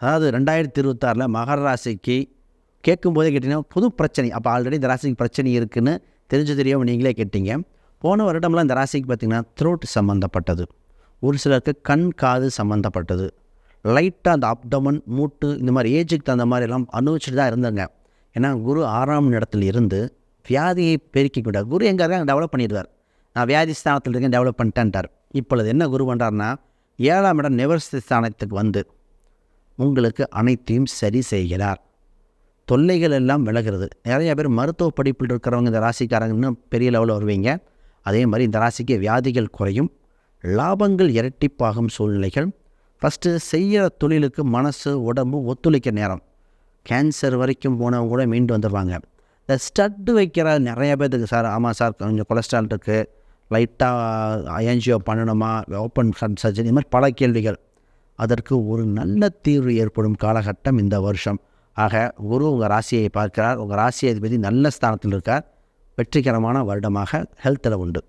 அதாவது 2026 மகர ராசிக்கு கேட்கும்போதே கேட்டிங்கன்னா புது பிரச்சனை. அப்போ ஆல்ரெடி இந்த ராசிக்கு பிரச்சனை இருக்குதுன்னு தெரியாமல் நீங்களே கேட்டீங்க. போன வருடம்லாம் இந்த ராசிக்கு பார்த்திங்கன்னா த்ரோட் சம்மந்தப்பட்டது, ஒரு சிலருக்கு கண் காது சம்மந்தப்பட்டது, லைட்டாக அந்த அப்டமன் மூட்டு இந்த மாதிரி ஏஜுக்கு தகுந்த மாதிரிலாம் அனுபவிச்சுட்டு தான் இருந்தாங்க. ஏன்னா குரு 6ஆம் இடத்துல இருந்து வியாதியை பெருக்கிக் கொண்டார். குரு எங்கே இருக்காங்க டெவலப் பண்ணிடுவார். நான் வியாதி ஸ்தானத்தில் இருக்கேன் டெவலப் பண்ணிட்டேன்ட்டார். இப்பொழுது என்ன குரு பண்ணுறாருன்னா 7ஆம் இடம் நிவர்த்தி ஸ்தானத்துக்கு வந்து உங்களுக்கு அனைத்தையும் சரி செய்கிறார். தொல்லைகள் எல்லாம் விலகிறது. நிறைய பேர் மருத்துவ படிப்பில் இருக்கிறவங்க இந்த ராசிக்காரங்க இன்னும் பெரிய லெவலில் வருவீங்க. அதே மாதிரி இந்த ராசிக்கு வியாதிகள் குறையும், லாபங்கள் இரட்டிப்பாகும் சூழ்நிலைகள். ஃபஸ்ட்டு செய்கிற தொழிலுக்கு மனசு உடம்பு ஒத்துழைக்க நேரம். கேன்சர் வரைக்கும் போனவங்க கூட மீண்டு வந்துடுவாங்க. இந்த ஸ்டட்டு வைக்கிற நிறைய பேருக்கு சார், ஆமாம் சார் கொஞ்சம் கொலஸ்ட்ரால் இருக்குது, லைட்டாக ஏஞ்சியோ பண்ணணுமா, ஓப்பன் ஹார்ட் சர்ஜரி, இந்த மாதிரி பல கேள்விகள். அதற்கு ஒரு நல்ல தீர்வு ஏற்படும் காலகட்டம் இந்த வருஷம். ஆக குரு உங்கள் ராசியை பார்க்கிறார். உங்கள் ராசி அதிபதி நல்ல ஸ்தானத்தில் இருக்கார். வெற்றிகரமான வருடமாக ஹெல்த்தில் உண்டு.